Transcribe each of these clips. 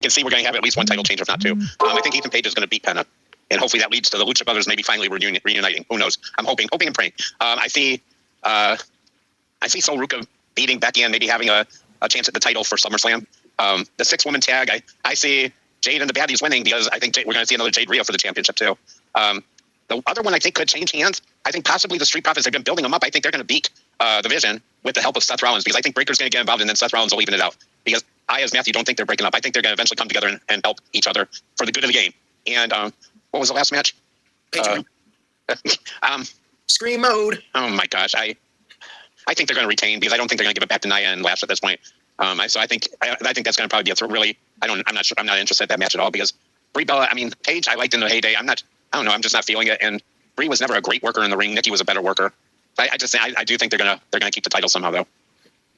can see we're going to have at least one title change, if not two. I think Ethan Page is going to beat Penta, and hopefully that leads to the Lucha Brothers maybe finally reuniting. Who knows? I'm hoping and praying. I see Sol Ruca beating Becky and maybe having a chance at the title for SummerSlam. The 6-woman tag, I see Jade and the Baddies winning because I think we're going to see another Jade Rio for the championship too. The other one I think could change hands. I think possibly the Street Profits, they've been building them up. I think they're going to beat the Vision with the help of Seth Rollins, because I think Breaker's going to get involved and then Seth Rollins will even it out. Because I, as Matthew, don't think they're breaking up. I think they're going to eventually come together and help each other for the good of the game. And what was the last match? Scream mode. Oh my gosh, I think they're going to retain, because I don't think they're going to give it back to Nia and Lash at this point. So I think that's going to probably be a throw. Really, I'm not sure. I'm not interested in that match at all, because Brie Bella. I mean, Paige, I liked in the heyday. I don't know. I'm just not feeling it. And Brie was never a great worker in the ring. Nikki was a better worker. I do think they're gonna keep the title somehow, though.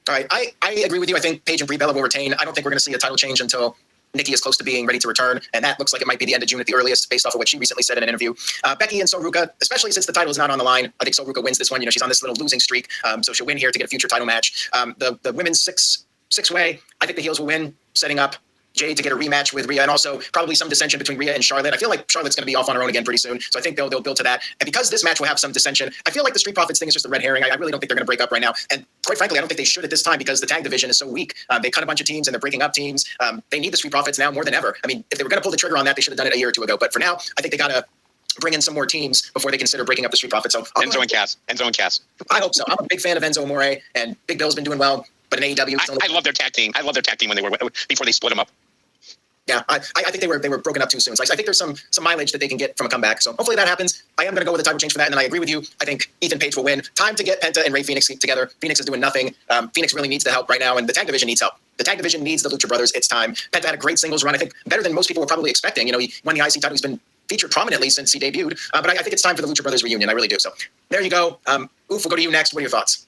All right, I agree with you. I think Paige and Brie Bella will retain. I don't think we're going to see a title change until Nikki is close to being ready to return, and that looks like it might be the end of June at the earliest, based off of what she recently said in an interview. Becky and Sol Ruca, especially since the title is not on the line, I think Sol Ruca wins this one. She's on this little losing streak, so she'll win here to get a future title match. The women's six-way, I think the heels will win, setting up Jade to get a rematch with Rhea, and also probably some dissension between Rhea and Charlotte. I feel like Charlotte's going to be off on her own again pretty soon, so I think they'll build to that. And because this match will have some dissension, I feel like the Street Profits thing is just a red herring. I really don't think they're going to break up right now. And quite frankly, I don't think they should at this time, because the tag division is so weak. They cut a bunch of teams and they're breaking up teams. They need the Street Profits now more than ever. I mean, if they were going to pull the trigger on that, they should have done it a year or two ago. But for now, I think they got to bring in some more teams before they consider breaking up the Street Profits. So Enzo and Cass. I hope so. I'm a big fan of Enzo Amore, and Big Bill's been doing well. But in AEW, I love their tag team. I love their tag team before they split them up. Yeah, I think they were broken up too soon. So I think there's some mileage that they can get from a comeback. So hopefully that happens. I am going to go with a title change for that. And then I agree with you. I think Ethan Page will win. Time to get Penta and Rey Fenix together. Phoenix is doing nothing. Phoenix really needs the help right now, and the tag division needs help. The tag division needs the Lucha Brothers. It's time. Penta had a great singles run. I think better than most people were probably expecting. He won the IC title. He's been featured prominently since he debuted. But I think it's time for the Lucha Brothers reunion. I really do. So there you go. We'll go to you next. What are your thoughts?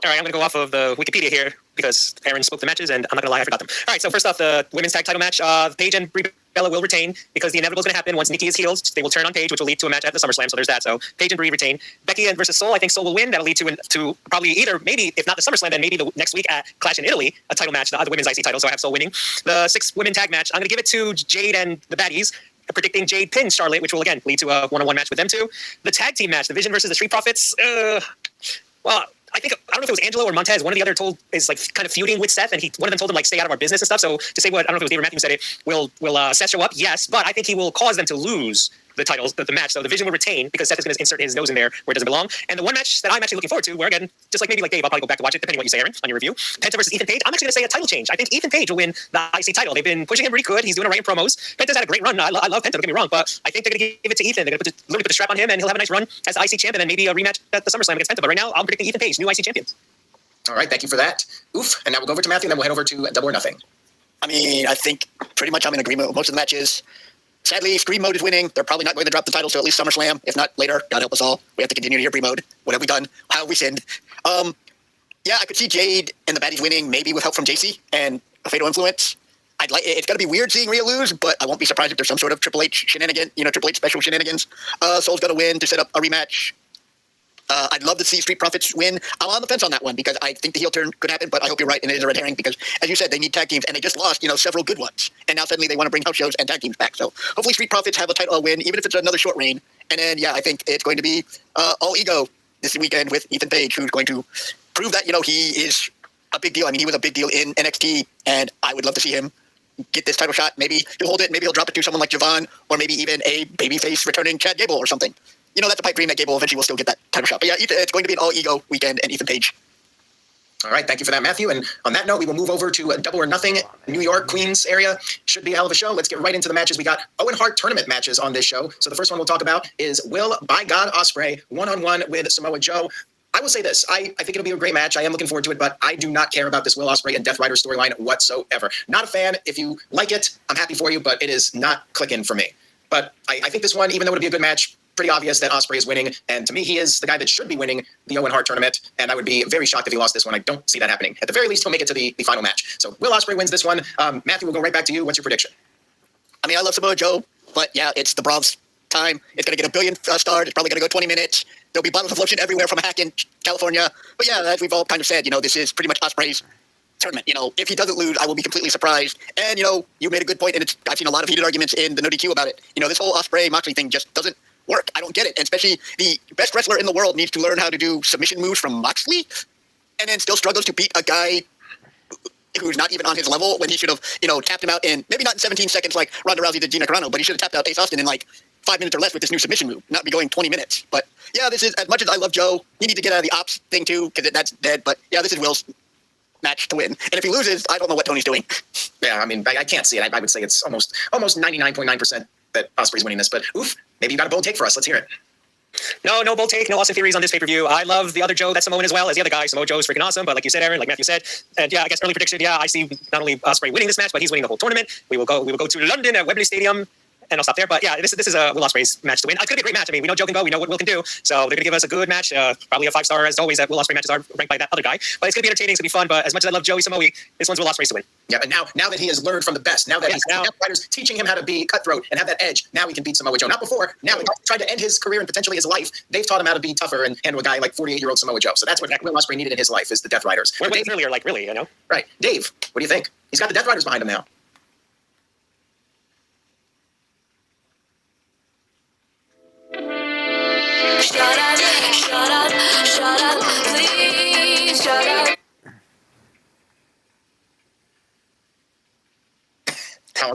All right, I'm going to go off of the Wikipedia here because Aaron spoke the matches, and I'm not going to lie, I forgot them. All right, so first off, the women's tag title match, Paige and Brie Bella will retain because the inevitable is going to happen once Nikki is healed. They will turn on Paige, which will lead to a match at the SummerSlam, so there's that. So Paige and Brie retain. Becky versus Sol, I think Sol will win. That'll lead to probably either, maybe, if not the SummerSlam, then maybe the next week at Clash in Italy, a title match, the women's IC title, so I have Sol winning. The 6-women tag match, I'm going to give it to Jade and the Baddies, predicting Jade pins Charlotte, which will, again, lead to a one-on-one match with them two. The tag team match, the Vision versus the Street Profits, well, I don't know if it was Angelo or Montez. One of the other is like kind of feuding with Seth, and one of them told him like stay out of our business and stuff. So to say what, I don't know if it was David Matthews said it. Will Seth show up? Yes, but I think he will cause them to lose the titles, the match. So the Vision will retain because Seth is going to insert his nose in there where it doesn't belong. And the one match that I'm actually looking forward to, where again, just like maybe like Dave, I'll probably go back to watch it depending on what you say, Aaron, on your review. Penta versus Ethan Page. I'm actually going to say a title change. I think Ethan Page will win the IC title. They've been pushing him pretty good. He's doing all right in promos. Penta's had a great run. I love Penta. Don't get me wrong, but I think they're going to give it to Ethan. They're going to literally put the strap on him, and he'll have a nice run as the IC champ, and then maybe a rematch at the SummerSlam against Penta. But right now, I'm predicting Ethan Page, new IC champion. All right, thank you for that. Oof. And now we'll go over to Matthew, and then we'll head over to Double or Nothing. I mean, I think pretty much I'm in agreement with most of the matches. Sadly, Scream Mode is winning. They're probably not going to drop the title till at least SummerSlam, if not later. God help us all. We have to continue to hear Scream Mode. What have we done? How have we sinned? Yeah, I could see Jade and the Baddies winning, maybe with help from JC and a Fatal Influence. It's going to be weird seeing Rhea lose, but I won't be surprised if there's some sort of Triple H shenanigan, Triple H special shenanigans. Sol's going to win to set up a rematch. I'd love to see Street Profits win. I'm on the fence on that one because I think the heel turn could happen, but I hope you're right, and it is a red herring because, as you said, they need tag teams, and they just lost, several good ones, and now suddenly they want to bring house shows and tag teams back. So hopefully Street Profits have a title win, even if it's another short reign. And then, yeah, I think it's going to be all ego this weekend with Ethan Page, who's going to prove that, he is a big deal. I mean, he was a big deal in NXT, and I would love to see him get this title shot. Maybe he'll hold it. Maybe he'll drop it to someone like Javon, or maybe even a babyface returning Chad Gable or something. That's a pipe dream that Gable eventually will still get that title shot. But yeah, it's going to be an all-ego weekend, and Ethan Page. All right, thank you for that, Matthew. And on that note, we will move over to Double or Nothing, New York, Queens area. Should be a hell of a show. Let's get right into the matches. We got Owen Hart tournament matches on this show. So the first one we'll talk about is Will by God Ospreay one-on-one with Samoa Joe. I will say this. I think it'll be a great match. I am looking forward to it, but I do not care about this Will Ospreay and Death Rider storyline whatsoever. Not a fan. If you like it, I'm happy for you, but it is not clicking for me. But I think this one, even though it'll be a good match, pretty obvious that Ospreay is winning, and to me, he is the guy that should be winning the Owen Hart tournament, and I would be very shocked if he lost this one. I don't see that happening. At the very least, he'll make it to the final match. So Will Ospreay wins this one. Matthew, we'll go right back to you. What's your prediction? I mean, I love Samoa Joe, but yeah, it's the Bronx time. It's going to get 1 billion stars. It's probably going to go 20 minutes. There'll be bottles of lotion everywhere from a hack in California. But yeah, as we've all kind of said, this is pretty much Ospreay's tournament. If he doesn't lose, I will be completely surprised. And you made a good point, and I've seen a lot of heated arguments in the No DQ about it. This whole Ospreay Moxley thing just doesn't work. I don't get it. And especially the best wrestler in the world needs to learn how to do submission moves from Moxley, and then still struggles to beat a guy who's not even on his level when he should have, tapped him out in, maybe not in 17 seconds like Ronda Rousey did Gina Carano, but he should have tapped out Ace Austin in like 5 minutes or less with this new submission move, not be going 20 minutes. But yeah, this is, as much as I love Joe, you need to get out of the ops thing too, because that's dead. But yeah, this is Will's match to win. And if he loses, I don't know what Tony's doing. Yeah, I mean, I can't see it. I would say it's almost 99.9% that Ospreay's winning this. But oof, maybe you got a bold take for us. Let's hear it. No bold take, no Austin theories on this pay-per-view. I love the other Joe that's Samoan as well as the other guy. Samoa Joe is freaking awesome, but like you said, Aaron, like Matthew said, and yeah, I guess early prediction, yeah, I see not only Ospreay winning this match, but he's winning the whole tournament. We will go to London at Wembley Stadium, and I'll stop there. But yeah, this is a Will Ospreay's match to win. It's gonna be a great match. I mean, we know Joe can go, we know what Will can do, so they're gonna give us a good match. Probably a 5-star as always. That Will Ospreay matches are ranked by that other guy, but it's gonna be entertaining. It's gonna be fun. But as much as I love Joey Samoa, this one's Will Ospreay's to win. Yeah, but now that he has learned from the best, now that he's fighters teaching him how to be cutthroat and have that edge, now he can beat Samoa Joe. Not before. Now he tried to end his career and potentially his life. They've taught him how to be tougher and handle a guy like 48-year-old Samoa Joe. So that's what Will Ospreay needed in his life, is the Death Riders. We're waiting earlier, like really, Right. Dave, what do you think? He's got the Death Riders behind him now. Shut up, please, shut up.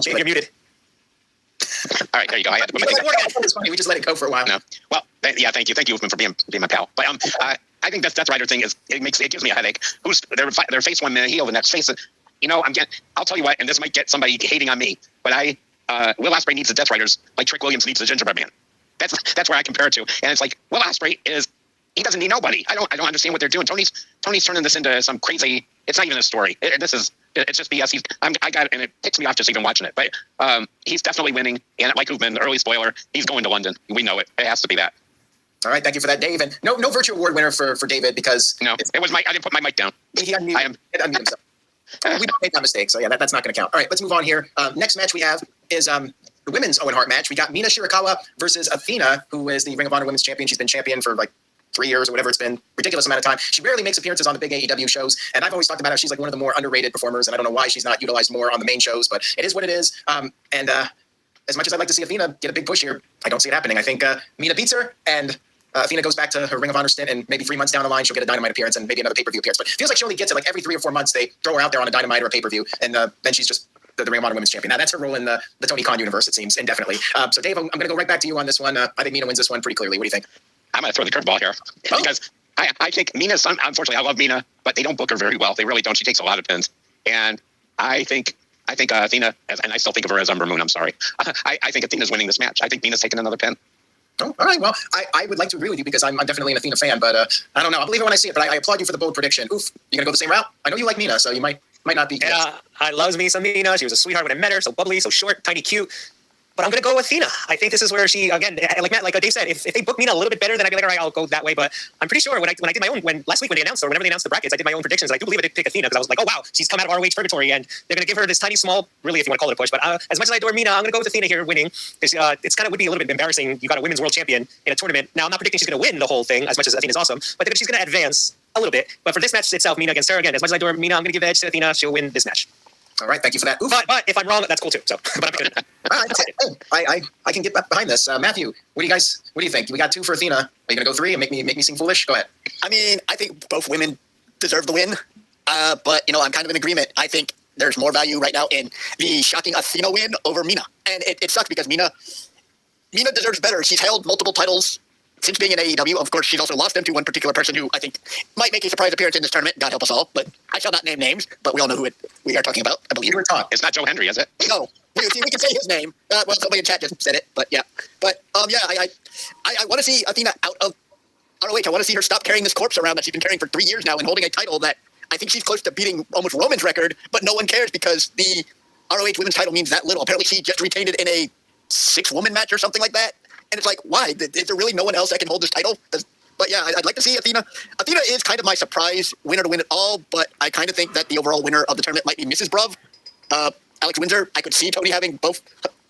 You're muted. All right, there you go. I had to put my thing back. It's funny. We just let it go for a while. No. Well, yeah, thank you, Uthman, for being my pal. But I think Death Rider thing it gives me a headache. They're face one minute heel, the next face. I'll tell you what, and this might get somebody hating on me, but Will Ospreay needs the Death Riders like Trick Williams needs the Gingerbread Man. That's where I compare it to, and it's like Will Ospreay he doesn't need nobody. I don't understand what they're doing. Tony's turning this into some crazy. It's not even a story. It's just BS. I got it, and it ticks me off just even watching it. But he's definitely winning, and like Uthman, early spoiler, he's going to London. We know it. It has to be that. All right, thank you for that, Dave. And no virtue award winner for David because it was I didn't put my mic down. He unmuted himself. We made that mistake, so yeah, that's not going to count. All right, let's move on here. Next match we have is the women's Owen Hart match. We got Mina Shirakawa versus Athena, who is the Ring of Honor Women's Champion. She's been champion for like 3 years or whatever. It's been ridiculous amount of time. She rarely makes appearances on the big AEW shows, and I've always talked about how she's like one of the more underrated performers, and I don't know why she's not utilized more on the main shows, but it is what it is. As much as I'd like to see Athena get a big push here, I don't see it happening. I think Mina beats her, and Athena goes back to her Ring of Honor stint, and maybe 3 months down the line, she'll get a Dynamite appearance and maybe another pay-per-view appearance. But it feels like she only gets it like every 3 or 4 months. They throw her out there on a Dynamite or a pay-per-view, and then she's just the Ring of Honor Women's Champion. Now, that's her role in the Tony Khan universe, it seems, indefinitely. So, Dave, I'm going to go right back to you on this one. I think Mina wins this one pretty clearly. What do you think? I'm going to throw the curveball here because I think Mina's, unfortunately, I love Mina, but they don't book her very well. They really don't. She takes a lot of pins. And I think Athena, and I still think of her as Ember Moon, I'm sorry. I think Athena's winning this match. I think Mina's taking another pin. Oh, all right. Well, I would like to agree with you because I'm definitely an Athena fan, but I don't know. I'll believe it when I see it, but I applaud you for the bold prediction. Oof, you're going to go the same route? I know you like Mina, so you might not be. Yeah, I loves me some Mina. She was a sweetheart when I met her, so bubbly, so short, tiny, cute. But I'm going to go with Athena. I think this is where she, again, like Matt, like Dave said, if they book Mina a little bit better, then I'd be like, all right, I'll go that way. But I'm pretty sure when I did my own, last week when they announced her, whenever they announced the brackets, I did my own predictions. I do believe I did pick Athena because I was like, oh, wow, she's come out of ROH purgatory and they're going to give her this tiny, small, really, if you want to call it a push. But as much as I adore Mina, I'm going to go with Athena here winning. It's kind of would be a little bit embarrassing. You got a women's world champion in a tournament. Now, I'm not predicting she's going to win the whole thing as much as Athena's awesome, but she's going to advance a little bit. But for this match itself, Mina against her, again, as much as I adore Mina, I'm going to give the edge to Athena. She'll win this match. All right, thank you for that. Oof. But if I'm wrong, that's cool too. So, but I'm good. I can get behind this. Matthew, what do you think? We got 2 for Athena. Are you going to go 3 and make me seem foolish? Go ahead. I mean, I think both women deserve the win, but I'm kind of in agreement. I think there's more value right now in the shocking Athena win over Mina, and it sucks because Mina deserves better. She's held multiple titles since being in AEW. Of course, she's also lost them to one particular person who I think might make a surprise appearance in this tournament. God help us all. But I shall not name names, but we all know who we are talking about, I believe. It's not Joe Hendry, is it? No. We can say his name. Well, somebody in chat just said it, but yeah. But, I want to see Athena out of ROH. I want to see her stop carrying this corpse around that she's been carrying for 3 years now and holding a title that I think she's close to beating almost Roman's record, but no one cares because the ROH women's title means that little. Apparently, she just retained it in a 6-woman match or something like that. And it's like, why? Is there really no one else that can hold this title? But yeah, I'd like to see Athena. Athena is kind of my surprise winner to win it all, but I kind of think that the overall winner of the tournament might be Mrs. Bruv. Alex Windsor, I could see Tony having both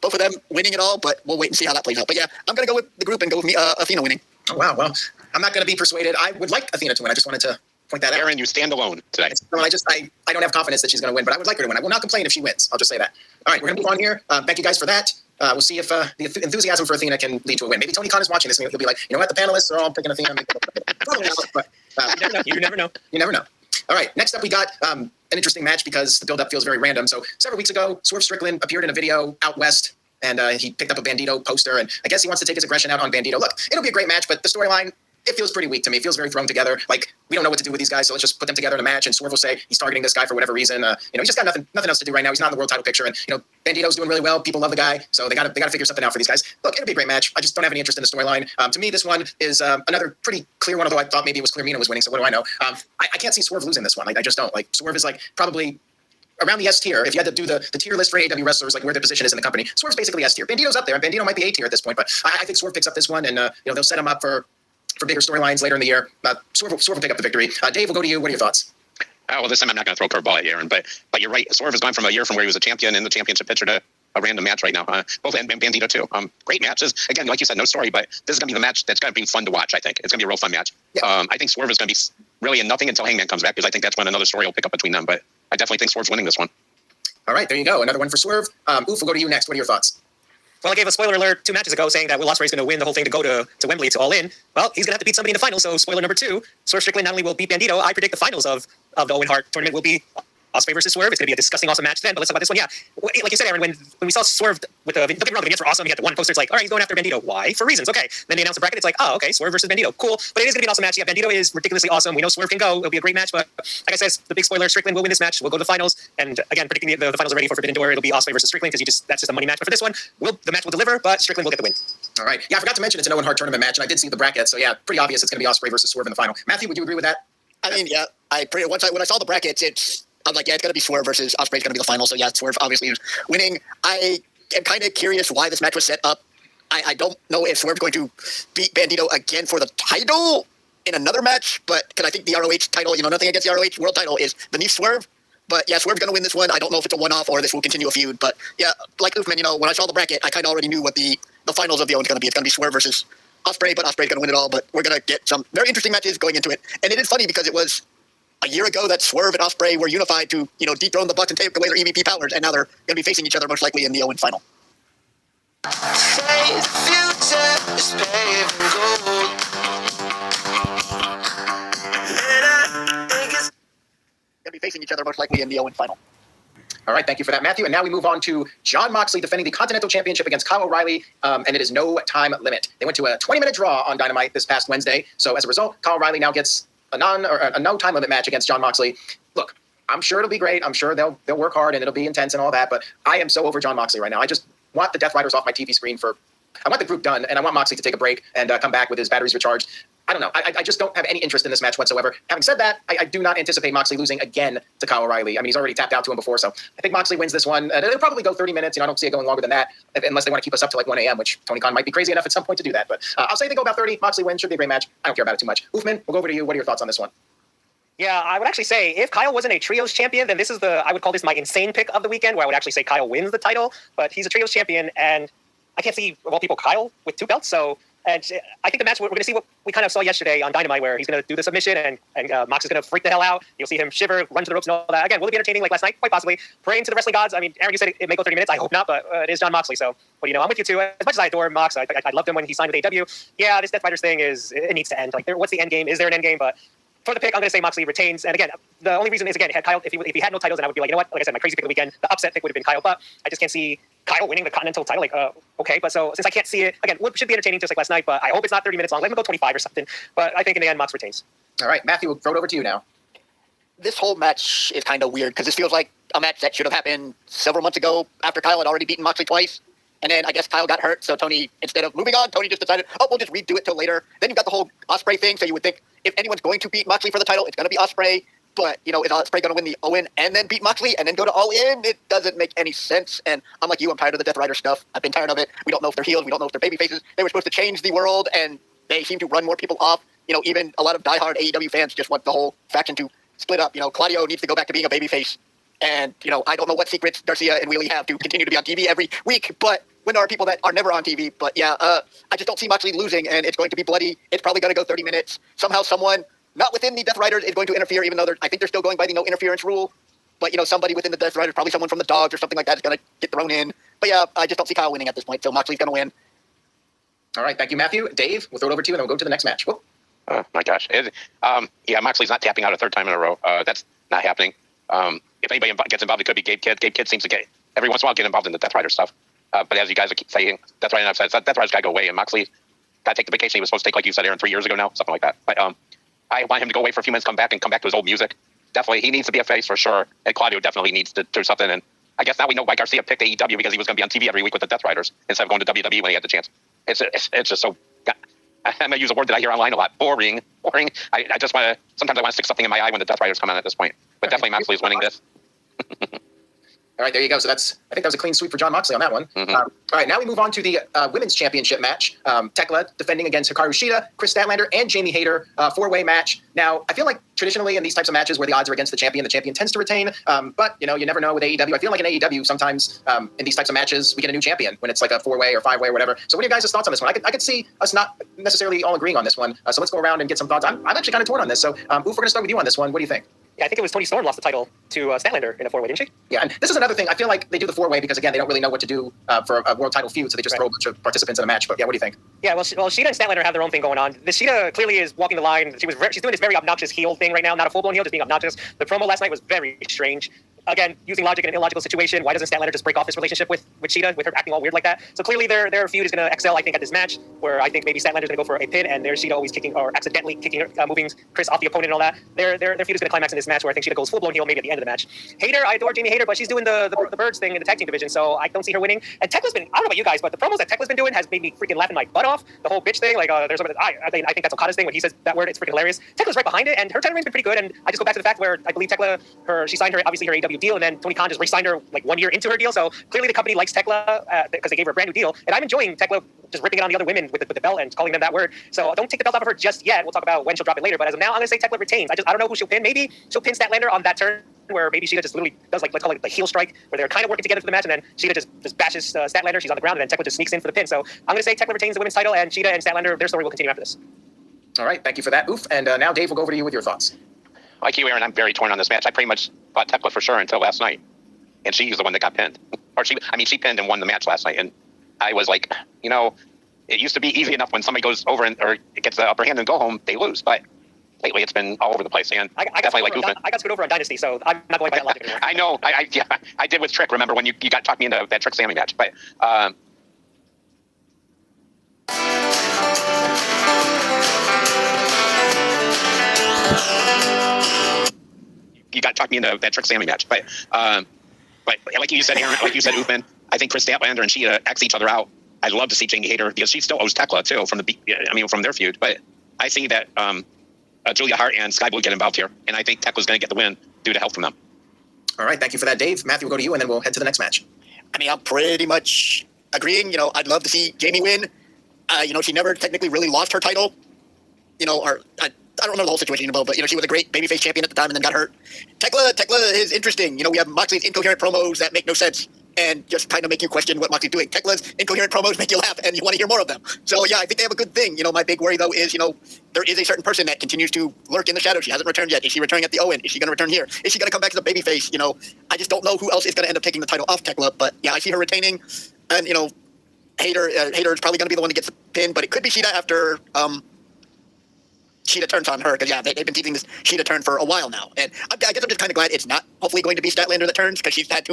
of them winning it all, but we'll wait and see how that plays out. But yeah, I'm going to go with the group and go with Athena winning. Oh, wow. Well, I'm not going to be persuaded. I would like Athena to win. I just wanted to point that out. Aaron, you stand alone today. So I don't have confidence that she's going to win, but I would like her to win. I will not complain if she wins. I'll just say that. All right, we're going to move on here. Thank you guys for that. We'll see if the enthusiasm for Athena can lead to a win. Maybe Tony Khan is watching this and he'll be like, you know what, the panelists are all picking Athena. Probably not, but You never know. you never know. All right, next up we got an interesting match because the build-up feels very random. So several weeks ago, Swerve Strickland appeared in a video out west, and he picked up a Bandito poster, and I guess he wants to take his aggression out on Bandito. Look, it'll be a great match, but the storyline, it feels pretty weak to me. It feels very thrown together. Like, we don't know what to do with these guys, so let's just put them together in a match, and Swerve will say he's targeting this guy for whatever reason. He's just got nothing else to do right now. He's not in the world title picture, and, Bandito's doing really well. People love the guy, so they got to figure something out for these guys. Look, it'll be a great match. I just don't have any interest in the storyline. To me, this one is another pretty clear one, although I thought maybe it was clear Mina was winning, so what do I know? I can't see Swerve losing this one. I just don't. Like, Swerve is, probably around the S tier. If you had to do the tier list for AEW wrestlers, where their position is in the company, Swerve's basically S tier. Bandito's up there, and Bandito might be A tier at this point, but I think Swerve picks up this one, and they'll set him up for bigger storylines later in the year. Swerve will pick up the victory. Dave, we'll go to you. What are your thoughts? Oh, well, this time I'm not going to throw a curveball at you, Aaron, but you're right. Swerve has gone from a year from where he was a champion in the championship picture to a random match right now. Both and Bandito too. Great matches. Again, like you said, no story, but this is going to be the match that's going to be fun to watch. I think it's going to be a real fun match. Yeah. I think Swerve is going to be really in nothing until Hangman comes back, because I think that's when another story will pick up between them. But I definitely think Swerve's winning this one. All right, there you go. Another one for Swerve. Oof, we'll go to you next. What are your thoughts? Well, I gave a spoiler alert 2 matches ago saying that Will Ospreay is going to win the whole thing to go to Wembley to All In. Well, he's going to have to beat somebody in the finals. So spoiler number 2, Swerve Strickland not only will beat Bandito, I predict the finals of the Owen Hart tournament will be Ospreay versus Swerve. It's going to be a disgusting, awesome match then. But let's talk about this one. Yeah, like you said, Aaron, when we saw Swerve with the don't get me wrong, the vignettes were awesome. He had the one poster. It's like, all right, he's going after Bandito. Why? For reasons. Okay. Then they announced the bracket. It's like, oh, okay, Swerve versus Bandito. Cool. But it is going to be an awesome match. Yeah, Bandito is ridiculously awesome. We know Swerve can go. It'll be a great match. But like I said, the big spoiler: Strickland will win this match. We'll go to the finals. And again, predicting the finals already for Forbidden Door. It'll be Ospreay versus Strickland because that's just a money match. But for this one, the match will deliver, but Strickland will get the win. All right. Yeah, I forgot to mention it's an Owen Hart tournament match, and I did see the bracket. So yeah, pretty obvious it's going to be Ospreay versus Swerve in the final. Matthew, would you agree with that? I mean, yeah, when I saw the brackets, I'm like, yeah, it's going to be Swerve versus Ospreay's going to be the final. So yeah, Swerve obviously is winning. I am kind of curious why this match was set up. I don't know if Swerve's going to beat Bandito again for the title in another match, but because I think the ROH title, nothing against the ROH world title, is beneath Swerve. But yeah, Swerve's going to win this one. I don't know if it's a one-off or this will continue a feud. But yeah, like Uthman, when I saw the bracket, I kind of already knew what the finals of the Owen's going to be. It's going to be Swerve versus Ospreay, but Ospreay's going to win it all. But we're going to get some very interesting matches going into it. And it is funny because it was a year ago that Swerve and Ospreay were unified to, dethrone the Bucks and take away their EVP powers, and now they're going to be facing each other most likely in the Owen final. Say the future is paved in gold. And I think it's Going to be facing each other most likely in the Owen final. All right, thank you for that, Matthew. And now we move on to Jon Moxley defending the Continental Championship against Kyle O'Reilly, and it is no time limit. They went to a 20-minute draw on Dynamite this past Wednesday. So as a result, Kyle O'Reilly now gets a no time limit match against Jon Moxley. Look, I'm sure it'll be great. I'm sure they'll work hard and it'll be intense and all that. But I am so over Jon Moxley right now. I just want the Death Riders off my TV screen I want the group done, and I want Moxley to take a break and come back with his batteries recharged. I don't know. I just don't have any interest in this match whatsoever. Having said that, I do not anticipate Moxley losing again to Kyle O'Reilly. I mean, he's already tapped out to him before, so I think Moxley wins this one. It'll probably go 30 minutes. I don't see it going longer than that, unless they want to keep us up to like 1 a.m., which Tony Khan might be crazy enough at some point to do that. But I'll say they go about 30. Moxley wins. Should be a great match. I don't care about it too much. Uthman, we'll go over to you. What are your thoughts on this one? Yeah, I would actually say if Kyle wasn't a trios champion, then I would call this my insane pick of the weekend, where I would actually say Kyle wins the title. But he's a trios champion, and I can't see, of all people, Kyle with 2 belts. So, and I think the match, we're going to see what we kind of saw yesterday on Dynamite, where he's going to do the submission and Mox is going to freak the hell out. You'll see him shiver, run to the ropes and all that. Again, will it be entertaining like last night? Quite possibly. Praying to the wrestling gods. I mean, Aaron, you said it may go 30 minutes. I hope not, but it is Jon Moxley. So, but I'm with you too. As much as I adore Mox, I loved him when he signed with AEW. Yeah, this Death Riders thing it needs to end. Like, what's the end game? Is there an end game? But for the pick, I'm going to say Moxley retains. And again, the only reason is, again, had Kyle, if he had no titles, then I would be like, you know what? Like I said, my crazy pick of the weekend, the upset pick would have been Kyle, but I just can't see Kyle winning the Continental title. Like, okay, but so since I can't see it, again, it should be entertaining just like last night, but I hope it's not 30 minutes long. Let him go 25 or something. But I think in the end, Mox retains. All right, Matthew, we'll throw it over to you now. This whole match is kind of weird because this feels like a match that should have happened several months ago after Kyle had already beaten Moxley twice. And then I guess Kyle got hurt, so Tony, instead of moving on, Tony just decided, we'll just redo it till later. Then you've got the whole Ospreay thing, so you would think if anyone's going to beat Moxley for the title, it's going to be Ospreay. But, is Ospreay going to win the Owen and then beat Moxley and then go to All In? It doesn't make any sense. And I'm like you, I'm tired of the Death Rider stuff. I've been tired of it. We don't know if they're heels. We don't know if they're baby faces. They were supposed to change the world, and they seem to run more people off. Even a lot of diehard AEW fans just want the whole faction to split up. Claudio needs to go back to being a babyface. And, I don't know what secrets Garcia and Wheelie have to continue to be on TV every week, but when there are people that are never on TV. But yeah, I just don't see Moxley losing, and it's going to be bloody. It's probably going to go 30 minutes. Somehow someone not within the Death Riders is going to interfere, even though I think they're still going by the no interference rule. But, somebody within the Death Riders, probably someone from the Dogs or something like that is going to get thrown in. But, yeah, I just don't see Kyle winning at this point, so Moxley's going to win. All right, thank you, Matthew. Dave, we'll throw it over to you, and then we'll go to the next match. Whoop. Oh my gosh. Yeah, Moxley's not tapping out a third time in a row. That's not happening. If anybody gets involved, it could be Gabe Kidd. Gabe Kidd seems to get, every once in a while, get involved in the Death Rider stuff. But as you guys keep saying, Death Rider, Death Rider's got to go away, and Moxley got to take the vacation he was supposed to take, like you said, Aaron, 3 years ago now, something like that. But I want him to go away for a few minutes, come back to his old music. Definitely, he needs to be a face for sure, and Claudio definitely needs to do something. And I guess now we know why Garcia picked AEW, because he was going to be on TV every week with the Death Riders instead of going to WWE when he had the chance. It's just so. I'm going to use a word that I hear online a lot. Boring. I just want to. Sometimes I want to stick something in my eye when the Death Riders come on at this point. But definitely Moxley's winning this. All right, there you go. So I think that was a clean sweep for John Moxley on that one. Mm-hmm. All right, now we move on to the women's championship match. Tekla defending against Hikaru Shida, Chris Statlander, and Jamie Hayter, four-way match. Now, I feel like traditionally in these types of matches where the odds are against the champion tends to retain. But, you never know with AEW. I feel like in AEW, sometimes in these types of matches, we get a new champion when it's like a four-way or five-way or whatever. So what are your guys' thoughts on this one? I could see us not necessarily all agreeing on this one. So let's go around and get some thoughts. I'm actually kind of torn on this. So, Oof, we're going to start with you on this one. What do you think? Yeah, I think it was Tony Storm lost the title to Statlander in a four-way, didn't she? Yeah, and this is another thing. I feel like they do the four-way because, again, they don't really know what to do for a world title feud, so they just throw a bunch of participants in a match. But, yeah, what do you think? Yeah, well, Shida and Statlander have their own thing going on. The Shida clearly is walking the line. She's doing this very obnoxious heel thing right now, not a full-blown heel, just being obnoxious. The promo last night was very strange. Again, using logic in an illogical situation. Why doesn't Statlander just break off this relationship with Shida, with her acting all weird like that? So clearly their feud is going to excel, I think, at this match, where I think maybe Statlander's going to go for a pin, and there's Shida always kicking, or accidentally kicking her, moving Chris off the opponent and all that. Their feud is going to climax in this match, where I think Shida goes full-blown heel maybe at the end of the match. Hayter, I adore Jamie Hayter, but she's doing the Birds thing in the tag team division, so I don't see her winning. And Tekla's been, I don't know about you guys, but the promos that Tekla's been doing has made me freaking laughing my butt off. The whole bitch thing, like there's something I think that's Okada's thing when he says that word, it's freaking hilarious. Tekla's right behind it, and her title reign's been pretty good. And I just go back to the fact where I believe Tekla, she signed her obviously her AEW deal, and then Tony Khan just re-signed her like 1 year into her deal. So clearly the company likes Tekla because they gave her a brand new deal, and I'm enjoying Tekla just ripping it on the other women with the belt and calling them that word. So don't take the belt off of her just yet. We'll talk about when she'll drop it later. But as of now, I'm gonna say Tekla retains. I don't know who she'll pin. Maybe she'll pin Statlander on that turn, where maybe Shida just literally does like, let's call it the heel strike, where they're kind of working together for the match, and then Shida just bashes Statlander. She's on the ground, and then Tekla just sneaks in for the pin. So I'm going to say Tekla retains the women's title, and Shida and Statlander, their story will continue after this. All right, thank you for that, Oof. And now, Dave, we'll go over to you with your thoughts. Like you, Aaron, I'm very torn on this match. I pretty much thought Tekla for sure until last night, and she's the one that got pinned. She pinned and won the match last night, and I was like, it used to be easy enough when somebody goes over or gets the upper hand and go home, they lose, but lately it's been all over the place. And I got screwed over on Dynasty, so I'm not going by that logic anymore. I know. I did with Trick. Remember when you got talked me into that Trick Sammy match? But you got talked me into that Trick Sammy match. But like you said, Aaron, like you said, Oopman, I think Chris Statlander and Shida X each other out. I'd love to see Jamie Hayter, because she still owes Tekla too from their feud. But I see that Julia Hart and Sky Blue get involved here, and I think Tekla's going to get the win due to help from them. All right, thank you for that, Dave. Matthew, we'll go to you, and then we'll head to the next match. I mean, I'm pretty much agreeing. I'd love to see Jamie win. She never technically really lost her title. I don't know the whole situation involved, but she was a great babyface champion at the time and then got hurt. Tekla is interesting. We have Moxley's incoherent promos that make no sense and just kind of make you question what Moxley's doing. Tekla's incoherent promos make you laugh and you want to hear more of them. So yeah, I think they have a good thing. My big worry though is, there is a certain person that continues to lurk in the shadows. She hasn't returned yet. Is she returning at the Owen? Is she going to return here? Is she going to come back as a babyface? I just don't know who else is going to end up taking the title off Tekla. But yeah, I see her retaining, and Hayter is probably going to be the one that gets the pin, but it could be Shida after Shida turns on her, because yeah, they've been teasing this Shida turn for a while now, and I guess I'm just kind of glad it's not hopefully going to be Statlander that turns, because she's had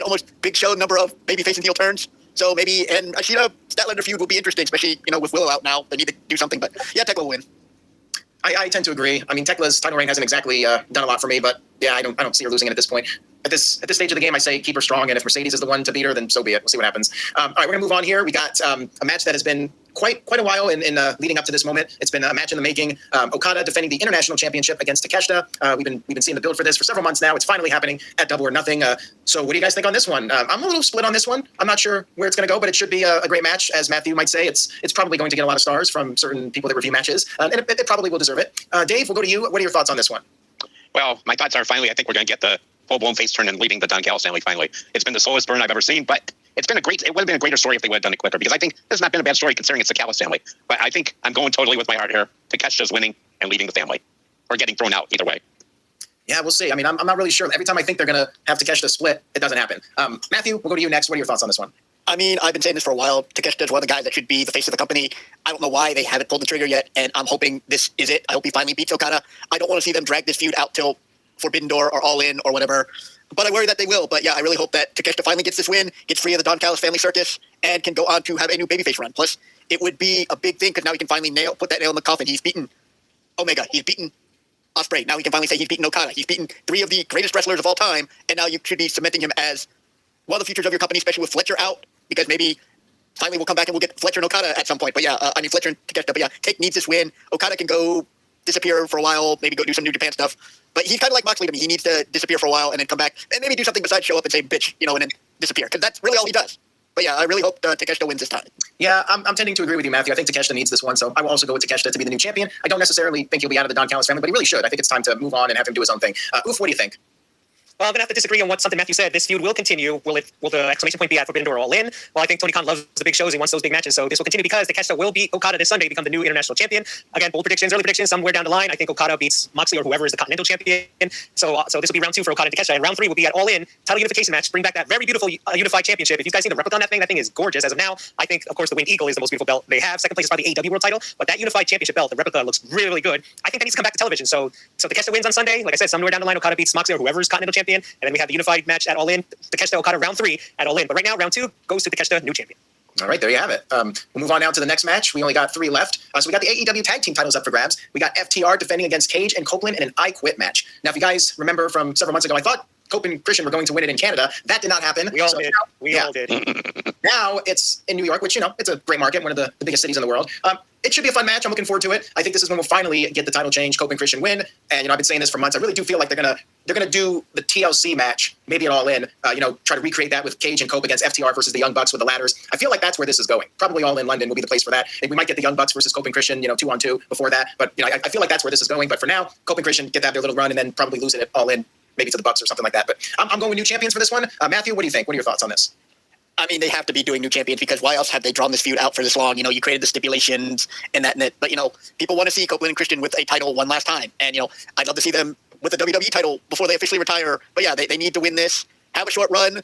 almost Big Show number of babyface and heel turns. So maybe a Shida Statlander feud will be interesting, especially with Willow out now. They need to do something, but yeah, Tekla will win. I tend to agree. I mean, Tekla's title reign hasn't exactly done a lot for me, but yeah, I don't see her losing it at this point. At this stage of the game, I say keep her strong, and if Mercedes is the one to beat her, then so be it. We'll see what happens. All right, we're gonna move on here. We got a match that has been quite a while in leading up to this moment. It's been a match in the making. Okada defending the international championship against Takeshita. We've been seeing the build for this for several months now. It's finally happening at Double or Nothing. So what do you guys think on this one? I'm a little split on this one. I'm not sure where it's going to go, but it should be a great match, as Matthew might say. It's probably going to get a lot of stars from certain people that review matches, and it probably will deserve it. Dave, we'll go to you. What are your thoughts on this one? Well, my thoughts are finally I think we're going to get the full-blown face turn and leading the Don Callis family finally. It's been the slowest burn I've ever seen, but it would have been a greater story if they would have done it quicker, because I think this has not been a bad story considering it's the Callis family. But I think I'm going totally with my heart here. Takeshita's winning and leading the family. or getting thrown out either way. Yeah, we'll see. I mean, I'm not really sure. Every time I think they're going to have Takeshita split, it doesn't happen. Matthew, we'll go to you next. What are your thoughts on this one? I mean, I've been saying this for a while. Takeshita is one of the guys that should be the face of the company. I don't know why they haven't pulled the trigger yet, and I'm hoping this is it. I hope he finally beats Okada. I don't want to see them drag this feud out till Forbidden Door or All In or whatever, but I worry that they will. But yeah, I really hope that Takeshita finally gets this win, gets free of the Don Callis family circus, and can go on to have a new babyface run. Plus, it would be a big thing because now he can finally put that nail in the coffin. He's beaten Omega. He's beaten Ospreay. Now he can finally say he's beaten Okada. He's beaten 3 of the greatest wrestlers of all time, and now you should be cementing him as one of the futures of your company, especially with Fletcher out, because maybe finally we'll come back and we'll get Fletcher and Okada at some point. But yeah, I mean, Fletcher and Takeshita, but yeah, Take needs this win. Okada can go disappear for a while, maybe go do some New Japan stuff. But he's kind of like Moxley to me. He needs to disappear for a while and then come back and maybe do something besides show up and say, bitch, and then disappear, because that's really all he does. But yeah, I really hope Takeshita wins this time. Yeah, I'm tending to agree with you, Matthew. I think Takeshita needs this one, so I will also go with Takeshita to be the new champion. I don't necessarily think he'll be out of the Don Callis family, but he really should. I think it's time to move on and have him do his own thing. Oof, what do you think? Well, I'm going to have to disagree on something Matthew said. This feud will continue. Will the exclamation point be at Forbidden Door All In? Well, I think Tony Khan loves the big shows. He wants those big matches. So this will continue because Takeshita will beat Okada this Sunday, become the new international champion. Again, bold predictions, early predictions, somewhere down the line. I think Okada beats Moxley or whoever is the continental champion. So this will be round 2 for Okada and Takeshita. And round 3 will be at All In, title unification match. Bring back that very beautiful unified championship. If you guys seen the replica on that thing is gorgeous. As of now, I think, of course, the Winged Eagle is the most beautiful belt they have. Second place is probably the AEW World title. But that unified championship belt, the replica, looks really, really good. I think that needs to come back to television. So Takeshita wins on Sunday. Like I said, somewhere down the line, Okada beats Moxley or whoever's continental champion. And then we have the unified match at All In, Takeshita Okada round 3 at All In. But right now, round 2 goes to Takeshita, new champion. All right, there you have it. We'll move on now to the next match. We only got 3 left. So we got the AEW tag team titles up for grabs. We got FTR defending against Cage and Copeland in an I Quit match. Now, if you guys remember from several months ago, I thought Cope and Christian were going to win it in Canada. That did not happen. We all did. We all did. Now it's in New York, which, it's a great market, one of the biggest cities in the world. It should be a fun match. I'm looking forward to it. I think this is when we'll finally get the title change. Cope and Christian win. And, I've been saying this for months. I really do feel like they're gonna do the TLC match, maybe at All In, try to recreate that with Cage and Cope against FTR versus the Young Bucks with the ladders. I feel like that's where this is going. Probably All In London will be the place for that. And we might get the Young Bucks versus Cope and Christian, 2-on-2 before that. But, I feel like that's where this is going. But for now, Cope and Christian get to have their little run and then probably lose it at All In, maybe to the Bucks or something like that. But I'm going with new champions for this one. Matthew, what do you think? What are your thoughts on this? I mean, they have to be doing new champions because why else have they drawn this feud out for this long? You created the stipulations and that and it. But, people want to see Copeland and Christian with a title one last time. And, I'd love to see them with the WWE title before they officially retire. But, yeah, they need to win this, have a short run.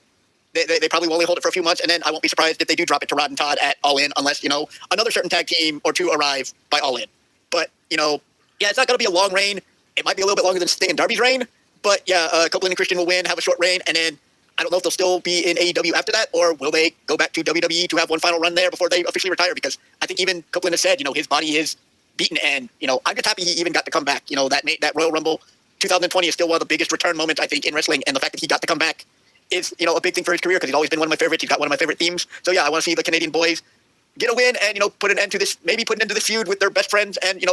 They probably will only hold it for a few months. And then I won't be surprised if they do drop it to Rod and Todd at All In unless, another certain tag team or 2 arrive by All In. But, yeah, it's not going to be a long reign. It might be a little bit longer than Sting and Darby's reign. But, yeah, Copeland and Christian will win, have a short reign, and then I don't know if they'll still be in AEW after that, or will they go back to WWE to have one final run there before they officially retire? Because I think even Copeland has said, his body is beaten, and, I'm just happy he even got to come back. That Royal Rumble 2020 is still one of the biggest return moments, I think, in wrestling, and the fact that he got to come back is, a big thing for his career because he's always been one of my favorites. He's got one of my favorite themes. So, yeah, I want to see the Canadian boys get a win and, put an end to this, maybe put an end to this feud with their best friends and,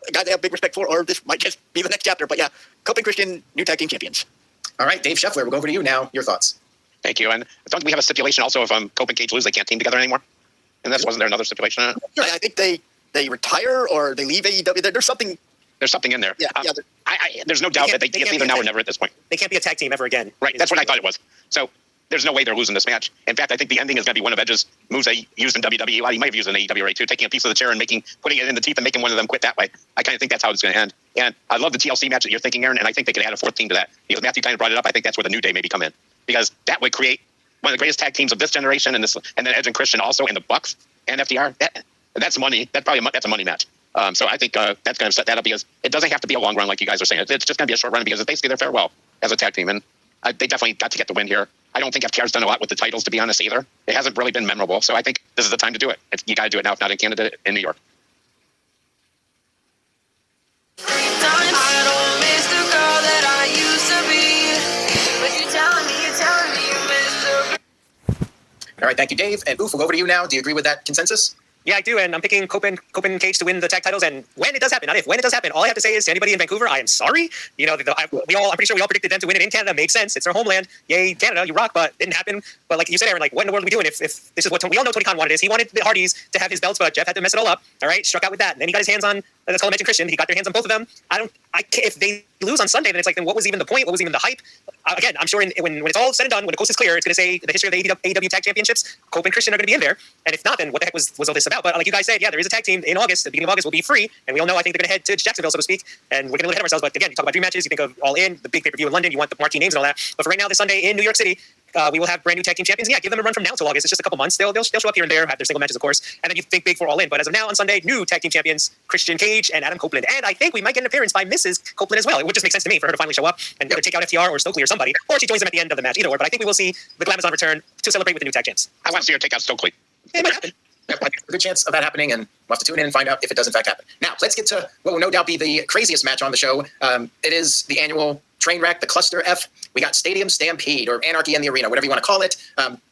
a guy they have big respect for, or this might just be the next chapter. But, yeah, Cope and Christian, new tag team champions. All right, Dave Scheffler, we'll go over to you now. Your thoughts? Thank you. And don't we have a stipulation also if Cope and Cage lose, they can't team together anymore? And wasn't there another stipulation on it? I think they retire or they leave AEW. There's something. There's something in there. Yeah. There's no doubt that it's either now or never at this point. They can't be a tag team ever again. Right. That's what I thought it was. So there's no way they're losing this match. In fact, I think the ending is going to be one of Edge's moves they used in WWE. Well, he might have used in AEW too, taking a piece of the chair and putting it in the teeth and making one of them quit that way. I kind of think that's how it's going to end. And I love the TLC match that you're thinking, Aaron, and I think they could add a 4th team to that. Because Matthew kind of brought it up. I think that's where the New Day maybe come in. Because that would create one of the greatest tag teams of this generation, and then Edge and Christian also, and the Bucks and FTR. That's money. That's a money match. So I think that's going to set that up because it doesn't have to be a long run like you guys are saying. It's just going to be a short run because it's basically their farewell as a tag team, and they definitely got to get the win here. I don't think FTR's done a lot with the titles, to be honest, either. It hasn't really been memorable, so I think this is the time to do it. You got to do it now, if not in Canada, in New York. I don't miss the girl that I used to be. But you're telling me you miss the. All right, thank you, Dave. And Oof, we'll go over to you now. Do you agree with that consensus? Yeah, I do, and I'm picking Cope and Cage to win the tag titles. And when it does happen, not if, when it does happen, all I have to say is to anybody in Vancouver, I am sorry. I'm pretty sure we all predicted them to win it in Canada. Makes sense. It's their homeland. Yay, Canada, you rock. But didn't happen. But like you said, Aaron, what in the world are we doing? If this is what we all know, Tony Khan wanted is he wanted the Hardys to have his belts, but Jeff had to mess it all up. All right, struck out with that. And then he got his hands on Let's call him Edge and Christian. He got their hands on both of them. If they lose on Sunday, then it's like, then what was even the point? What was even the hype? Again, I'm sure when it's all said and done, when the coast is clear, it's going to say the history of the AEW Tag Championships. Cope and Christian are going to be in there. And if not, then what the heck was all this about? But like you guys said, yeah, there is a tag team in August. The beginning of August will be free. And we all know, I think they're going to head to Jacksonville, so to speak. And we're going to ahead of ourselves. But again, you talk about dream matches. You think of All In, the big pay-per-view in London. You want the marquee names and all that. But for right now, this Sunday in New York City, we will have brand new tag team champions. Yeah, give them a run from now till August. It's just a couple months. They'll show up here and there, have their single matches, of course. And then you think big for All In. But as of now, on Sunday, new tag team champions, Christian Cage and Adam Copeland. And I think we might get an appearance by Mrs. Copeland as well. It would just make sense to me for her to finally show up and either take out FTR or Stokely or somebody. Or she joins them at the end of the match, either or. But I think we will see the Glamazon return to celebrate with the new tag champs. I want to see her take out Stokely. It might happen. Yep, I think there's a good chance of that happening, and we'll have to tune in and find out if it does in fact happen. Now, let's get to what will no doubt be the craziest match on the show. It is the annual train wreck, the Cluster F. We got Stadium Stampede, or Anarchy in the Arena, whatever you want to call it.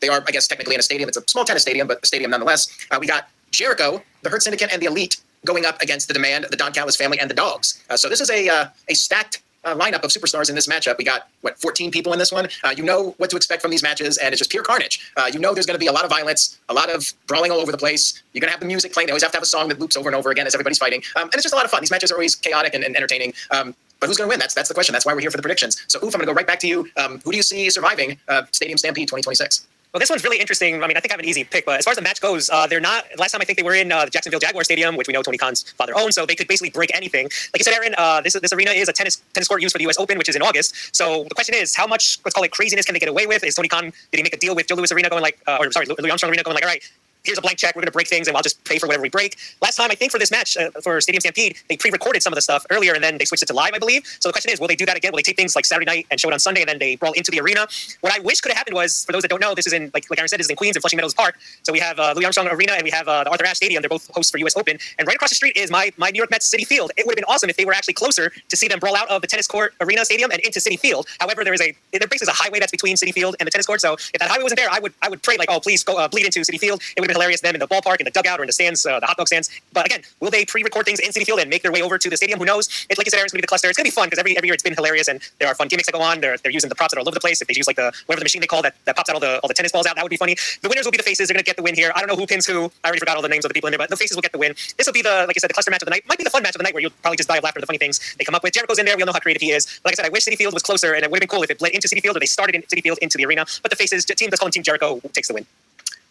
They are, I guess, technically in a stadium. It's a small tennis stadium, but a stadium nonetheless. We got Jericho, the Hurt Syndicate, and the Elite going up against the Demand, the Don Callis family, and the Dogs. So this is a stacked lineup of superstars in this matchup. We got, 14 people in this one. You know what to expect from these matches, and it's just pure carnage. You know there's going to be a lot of violence, a lot of brawling all over the place. You're going to have the music playing. They always have to have a song that loops over and over again as everybody's fighting. And it's just a lot of fun. These matches are always chaotic and entertaining. But who's going to win? That's the question. That's why we're here for the predictions. So, Oof, I'm going to go right back to you. Who do you see surviving Stadium Stampede 2026? Well, this one's really interesting. I mean, I think I have an easy pick, but as far as the match goes, they're not. Last time I think they were in the Jacksonville Jaguar Stadium, which we know Tony Khan's father owns, so they could basically break anything. Like you said, Aaron, this arena is a tennis court used for the U.S. Open, which is in August. So the question is, how much, let's call it craziness, can they get away with? Is Tony Khan, did he make a deal with Joe Louis Arena going like, Louis Armstrong Arena going like, all right, here's a blank check, we're going to break things, and I'll just pay for whatever we break. Last time, I think for this match, for Stadium Stampede, they pre-recorded some of the stuff earlier, and then they switched it to live, I believe. So the question is, will they do that again? Will they take things like Saturday night and show it on Sunday, and then they brawl into the arena? What I wish could have happened was, for those that don't know, this is in, like Aaron said, this is in Queens, in Flushing Meadows Park. So we have Louis Armstrong Arena, and we have the Arthur Ashe Stadium. They're both hosts for U.S. Open. And right across the street is my New York Mets Citi Field. It would have been awesome if they were actually closer to see them brawl out of the tennis court arena stadium and into Citi Field. However, there basically is a highway that's between Citi Field and the tennis court. So if that highway wasn't there, I would pray like, oh, please go bleed into Citi Field. It would have been hilarious them in the ballpark, in the dugout, or in the stands, the hot dog stands. But again, will they pre-record things in Citi Field and make their way over to the stadium? Who knows? It's like you said, Aaron, it's going to be the cluster. It's going to be fun because every year it's been hilarious, and there are fun gimmicks that go on. They're using the props that are all over the place. If they use like whatever the machine they call that pops out all the tennis balls out, that would be funny. The winners will be the faces. They're going to get the win here. I don't know who pins who. I already forgot all the names of the people in there, but the faces will get the win. This will be like I said, the cluster match of the night. Might be the fun match of the night where you'll probably just die of laughter at the funny things they come up with. Jericho's in there. We all know how creative he is. But like I said, I wish Citi Field was closer, and it would have been cool if it bled into Citi Field or they started in Citi Field into the arena. But the faces, let's call him Team Jericho, takes the win.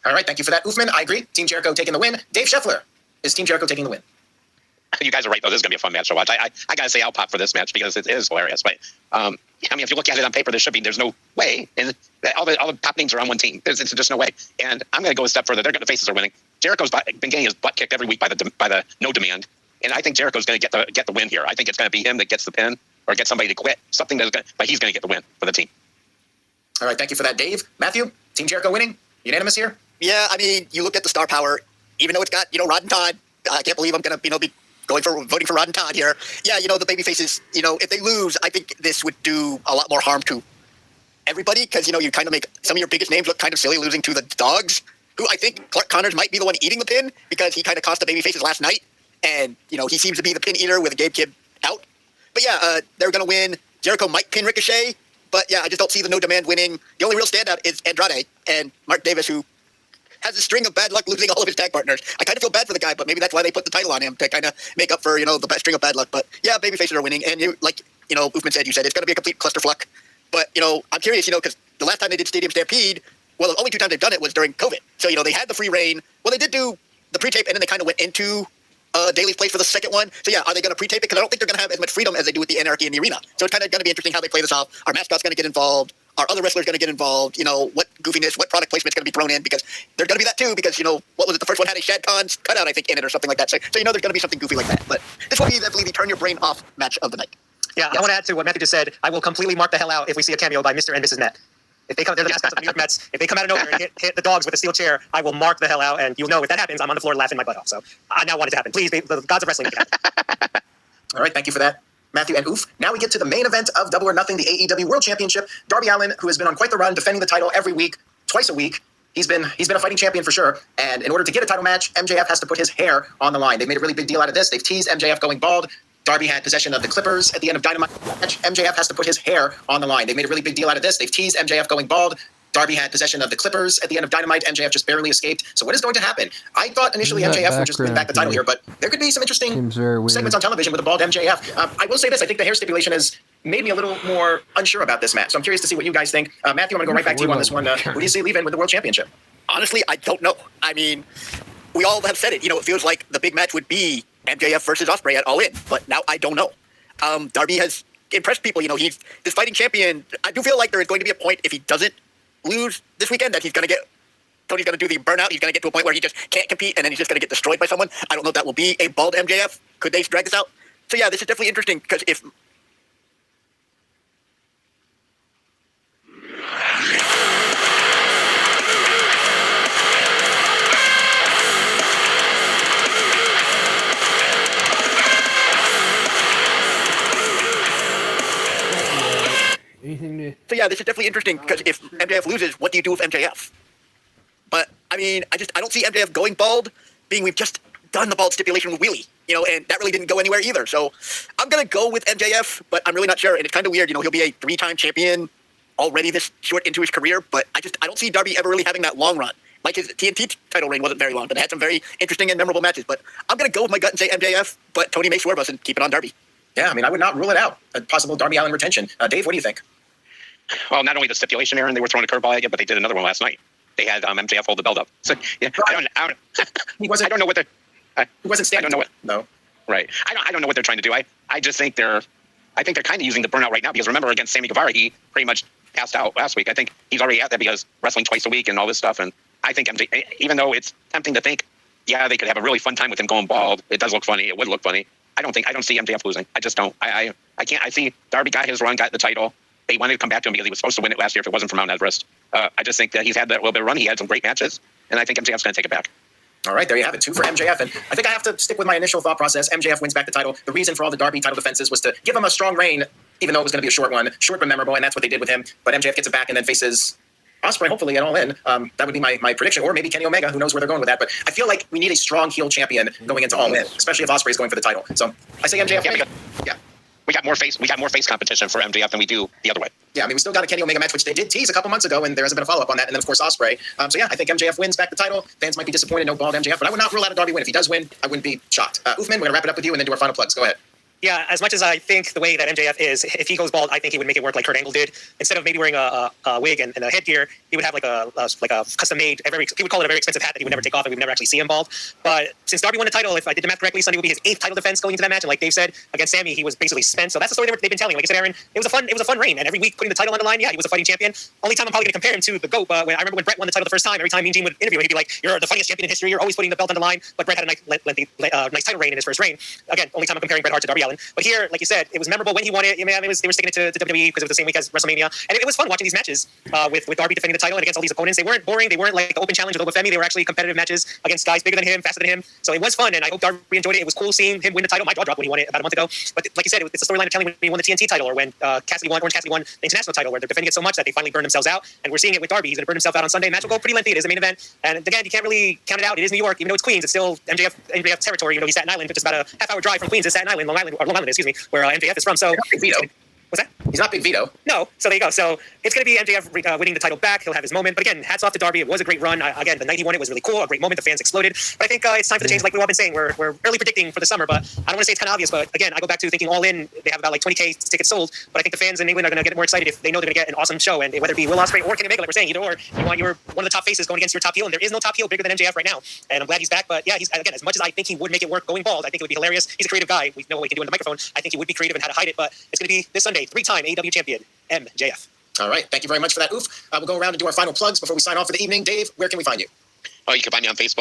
All right, thank you for that, Oofman. I agree. Team Jericho taking the win. Dave Scheffler, is Team Jericho taking the win? You guys are right, though. This is going to be a fun match to watch. I got to say I'll pop for this match because it is hilarious. But, I mean, if you look at it on paper, there's no way. And all the top names are on one team. There's just no way. And I'm going to go a step further. The faces are winning. Jericho's been getting his butt kicked every week by the no demand. And I think Jericho's going to get the win here. I think it's going to be him that gets the pin or get somebody to quit. But he's going to get the win for the team. All right, thank you for that, Dave. Matthew, Team Jericho winning? Unanimous here? Yeah, I mean, you look at the star power, even though it's got, Rod and Todd. I can't believe I'm going to, be voting for Rod and Todd here. Yeah, the baby faces, if they lose, I think this would do a lot more harm to everybody because, you kind of make some of your biggest names look kind of silly losing to the Dogs, who I think Clark Connors might be the one eating the pin because he kind of cost the baby faces last night. And, he seems to be the pin eater with Gabe Kidd out. But yeah, they're going to win. Jericho might pin Ricochet. But yeah, I just don't see the no demand winning. The only real standout is Andrade and Mark Davis, who has a string of bad luck losing all of his tag partners. I kind of feel bad for the guy, but maybe that's why they put the title on him to kind of make up for, the bad string of bad luck. But yeah, babyfaces are winning. And Oofman said, it's going to be a complete clusterfuck. But, I'm curious, because the last time they did Stadium Stampede, well, the only two times they've done it was during COVID. So, they had the free reign. Well, they did do the pre-tape, and then they kind of went into Daly's place for the second one. So yeah, are they going to pre-tape it? Because I don't think they're going to have as much freedom as they do with the Anarchy in the arena. So it's kind of going to be interesting how they play this off. Our mascot's going to get involved. Our other wrestlers going to get involved. What goofiness, what product placement's going to be thrown in, because there's going to be that too. Because what was it? The first one had a Shad Khan's cutout, I think, in it or something like that. So there's going to be something goofy like that. But this will be definitely the turn your brain off match of the night. Yeah, yes. I want to add to what Matthew just said. I will completely mark the hell out if we see a cameo by Mr. and Mrs. Met. If they come, they're the mascots of the New York Mets. If they come out of nowhere and hit the Dogs with a steel chair, I will mark the hell out. And you'll know if that happens, I'm on the floor laughing my butt off. So I now want it to happen. Please, the gods of wrestling, make it happen. All right, thank you for that, Matthew and Oof. Now we get to the main event of Double or Nothing, the AEW World Championship. Darby Allin, who has been on quite the run, defending the title every week, twice a week. He's been a fighting champion for sure. And in order to get a title match, MJF has to put his hair on the line. They've made a really big deal out of this. They've teased MJF going bald. Darby had possession of the Clippers at the end of Dynamite match. MJF has to put his hair on the line. They made a really big deal out of this. They've teased MJF going bald. Darby had possession of the Clippers at the end of Dynamite. MJF just barely escaped. So what is going to happen? I thought initially That MJF would just win back the title background here, but there could be some interesting seems very weird. segments on television with a bald MJF. I will say this: I think the hair stipulation has made me a little more unsure about this match. So I'm curious to see what you guys think. Matthew, I'm going to go right back to you on this one. Who do you see leaving with the World Championship? Honestly, I don't know. I mean, we all have said it. It feels like the big match would be MJF versus Ospreay at All In, but now I don't know. Darby has impressed people. He's this fighting champion. I do feel like there is going to be a point if he doesn't lose this weekend that Tony's going to do the burnout. He's going to get to a point where he just can't compete, and then he's just going to get destroyed by someone. I don't know if that will be a bald MJF. Could they drag this out? So yeah, this is definitely interesting because if Anything to... So yeah, this is definitely interesting because if MJF loses, what do you do with MJF? But I mean, I don't see MJF going bald, being we've just done the bald stipulation with Wheelie, and that really didn't go anywhere either. So I'm gonna go with MJF, but I'm really not sure. And it's kind of weird, he'll be a 3-time champion already this short into his career, but I don't see Darby ever really having that long run. Like his TNT title reign wasn't very long, but it had some very interesting and memorable matches. But I'm gonna go with my gut and say MJF, but Tony may swerve us and keep it on Darby. Yeah, I mean, I would not rule it out. A possible Darby Allin retention. Dave, what do you think? Well, not only the stipulation, Aaron, they were throwing a curveball at you, but they did another one last night. They had MJF hold the belt up. So yeah, I don't He wasn't. I don't know what they're. He wasn't standing. I don't know what. No. Right. I don't know what they're trying to do. I just think they're kind of using the burnout right now because remember against Sammy Guevara, he pretty much passed out last week. I think he's already out there because wrestling twice a week and all this stuff. And I think MJ, even though it's tempting to think, yeah, they could have a really fun time with him going bald. It does look funny. It would look funny. I don't see MJF losing. I just don't. I can't. I see Darby got his run, got the title. They wanted to come back to him because he was supposed to win it last year if it wasn't for Mount Everest. I just think that he's had that little bit of run. He had some great matches, and I think MJF's going to take it back. All right, there you have it. 2 for MJF. And I think I have to stick with my initial thought process. MJF wins back the title. The reason for all the Darby title defenses was to give him a strong reign, even though it was going to be a short one. Short but memorable, and that's what they did with him. But MJF gets it back and then faces Ospreay, hopefully, at All In. That would be my prediction. Or maybe Kenny Omega. Who knows where they're going with that. But I feel like we need a strong heel champion going into All In, especially if Ospreay's going for the title. So I say MJF. Yeah. We got more face competition for MJF than we do the other way. Yeah, I mean, we still got a Kenny Omega match, which they did tease a couple months ago, and there hasn't been a follow-up on that. And then, of course, Ospreay. So, yeah, I think MJF wins back the title. Fans might be disappointed, no bald MJF, but I would not rule out a Darby win. If he does win, I wouldn't be shocked. Uthman, we're going to wrap it up with you and then do our final plugs. Go ahead. Yeah, as much as I think the way that MJF is, if he goes bald, I think he would make it work like Kurt Angle did. Instead of maybe wearing a wig and a headgear, he would have like a custom made. He would call it a very expensive hat that he would never take off, and we'd never actually see him bald. But since Darby won the title, if I did the math correctly, Sunday would be his 8th title defense going into that match. And like Dave said, against Sammy, he was basically spent. So that's the story they've been telling. Like I said, Aaron, it was a fun reign, and every week putting the title on the line. Yeah, he was a fighting champion. Only time I'm probably going to compare him to the GOAT. But I remember when Brett won the title the first time, every time Mean Gene would interview him, he'd be like, "You're the funniest champion in history. You're always putting the belt on the line." But Brett had a nice title reign in his first reign. Again, only time I'm comparing Bret Hart to Darby Allin. But here, like you said, it was memorable when he won it. I mean, they were sticking it to WWE because it was the same week as WrestleMania, and it was fun watching these matches with Darby defending the title and against all these opponents. They weren't boring. They weren't like the open challenge with Obafemi. They were actually competitive matches against guys bigger than him, faster than him. So it was fun, and I hope Darby enjoyed it. It was cool seeing him win the title. My jaw dropped when he won it about a month ago. But like you said, it's a storyline of telling when he won the TNT title or when Orange Cassidy won the international title, where they're defending it so much that they finally burned themselves out. And we're seeing it with Darby. He's going to burn himself out on Sunday. Match will go pretty lengthy. It is the main event, and again, you can't really count it out. It is New York, even though it's Queens. It's still MJF territory. He's Staten Island, but just about a half-hour drive from Queens to Staten Island, Long Island, excuse me, where MJF is from. So. What's that? He's not Big Vito. No. So there you go. So it's going to be MJF winning the title back. He'll have his moment. But again, hats off to Darby. It was a great run. Again, the night he won it was really cool. A great moment. The fans exploded. But I think it's time for the change, like we've all been saying. We're early predicting for the summer, but I don't want to say it's kind of obvious. But again, I go back to thinking All In. They have about like 20K tickets sold. But I think the fans in England are going to get more excited if they know they're going to get an awesome show. And whether it be Will Ospreay or Kenny Omega, like we're saying, either or, you want one of the top faces going against your top heel. And there is no top heel bigger than MJF right now. And I'm glad he's back. But yeah, again, as much as I think he would make it work going bald, I think it would be hilarious. He's a creative guy. We know what he can do on the microphone. I think he would be creative and how to hide it. But it's going to be this Sunday, 3-time AEW champion, MJF. All right. Thank you very much for that, Oof. We'll go around and do our final plugs before we sign off for the evening. Dave, where can we find you? Oh, you can find me on Facebook.